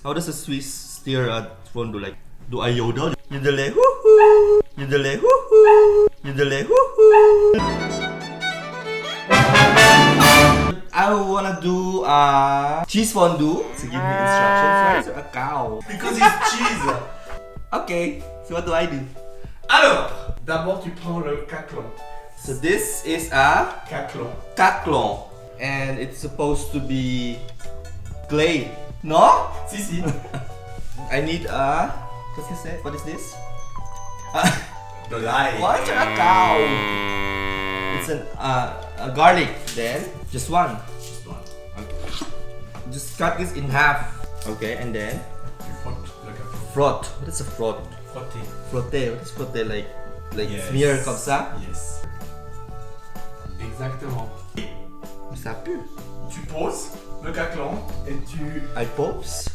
How does a Swiss stir a fondue? Like, do I yodel? Yodele hoo-hoo! Yodele hoo-hoo! Yodele hoo-hoo! I wanna do a cheese fondue. So give me instructions. Why is there a cow? Because it's cheese. Okay, so what do I do? Alors, d'abord tu prends le caclon. So this is a Caclon. caclon. And it's supposed to be clay. No? Si, si. I need a... What is this? De l'ail. What a cow! It's a garlic. Then just one. Just one. Okay. Just cut this in half. Okay, and then Tu frottes le caclon. frotte. What is a frotte? Frotter. Frotter. What is frotter? Like Yes. smear comme ça. Yes. Exactement. Ça pue. Tu poses le caclon et I pose.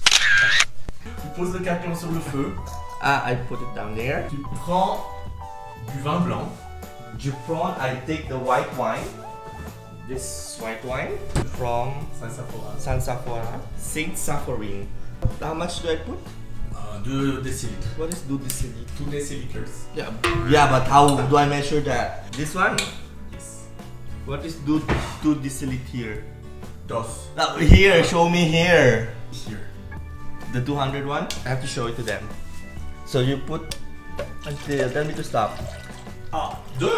tu poses le caclon sur le feu. I put it down there. Tu prends du vin blanc. You prawn. I take the white wine. This white wine from Saint-Saphorin. Saint Saphorin. How much do I put? 2 décilitres. What is 2 deciliters? 2 déciliters. Yeah, but how do I measure that? This one? Yes. What is 2 deciliters here? Dos. Here, show me here. Here. The 200 one? I have to show it to them. So you put until tell me to stop. Ah, 2.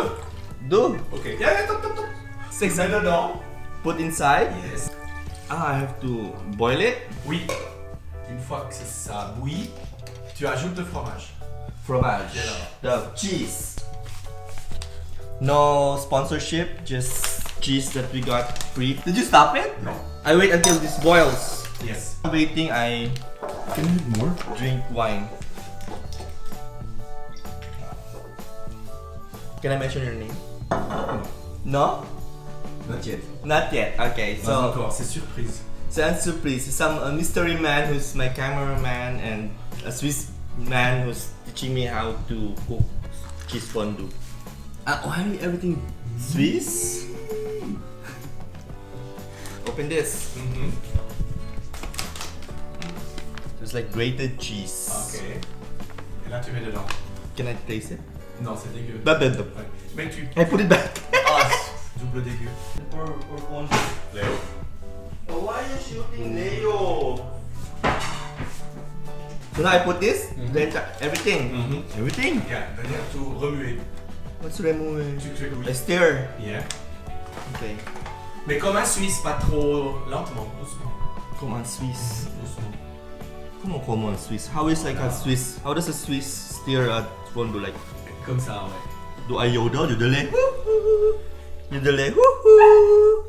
Do Ok. Yeah, top. C'est ça dedans. put inside. Yes. I have to boil it. Oui. Une fois que ça bouillit, tu ajoutes le fromage. Fromage. The cheese. No sponsorship, just cheese that we got free. Did you stop it? No. I wait until this boils. Yes. Waiting, I Can you need more? drink wine. Can I mention your name? No? Not yet. Not yet. Okay, Pas so encore, c'est surprise. c'est un surprise. Some a mystery man who's my cameraman and a Swiss man who's teaching me how to cook cheese fondue. Why everything Swiss? Open this. It's like grated cheese. Ok. Et là, tu mets dedans. Can I taste it? Non, c'est dégueu. Ouais. Mais tu. I put it back. Ah, double dégueu. Or fondue. Léo. Oh, why are you shooting Leo? So now I put this, then everything. Everything? Yeah, venir tout remuer. What's remove? Tu fais I oui. stir. Yeah. Okay. Mais comme un Suisse, pas trop lentement, doucement. Come on, Swiss. Doucement. Come on, Swiss. How is like a Swiss? How does a Swiss stir a fondue? Like, Comme ça, ouais. do I yodel? Yodele? Yodele? Woohoo!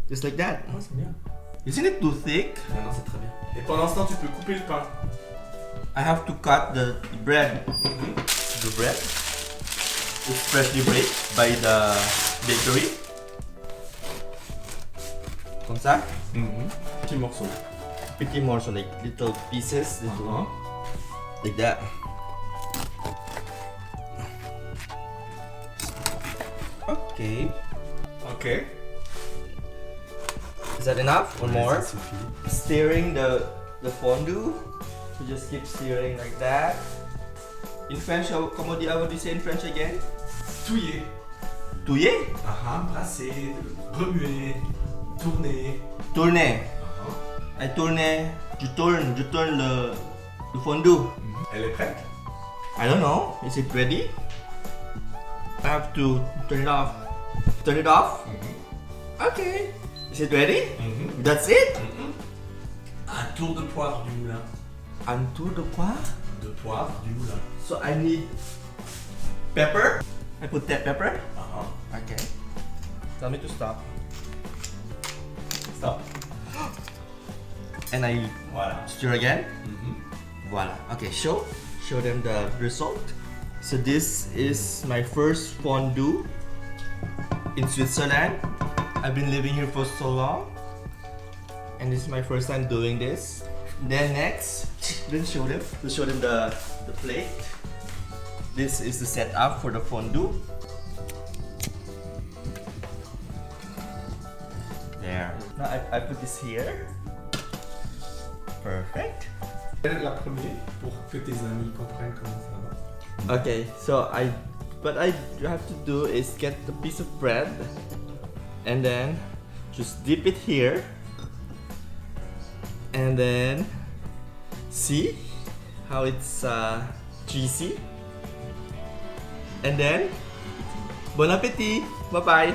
Just like that. Oh, c'est bien. Isn't it too thick? Non, non, c'est très bien. Et pendant ce temps, tu peux couper le pain. I have to cut the bread. The bread is freshly baked by the bakery. Comme ça. Petit morceau. Pretty more so like little pieces. Like that. Okay. Ok. Is that enough or more? Ça suffit. Stirring the fondue. So just keep stirring like that. In French, how do you say in French again? Touiller. Touiller? Brasser, remuer, tourner. Tourner. I tourne. Je tourne le fondue. Elle est prête? I don't know. Is it ready? I have to turn it off. Turn it off? Okay. Is it ready? That's it? Un tour de poivre du moulin. Un tour de quoi? De poivre du moulin. So I need pepper. I put that pepper. Okay. Tell me to stop. Stop. And I Voilà. stir again. Voila. Okay, show them the result. So this is my first fondue in Switzerland. I've been living here for so long, and this is my first time doing this. Then next, then show them the plate. This is the setup for the fondue. There. Now I put this here. Perfect. La première pour que tes amis comprennent comment ça va. Okay, so what I have to do is get the piece of bread and then just dip it here and then see how it's juicy, and then bon appetit, bye bye.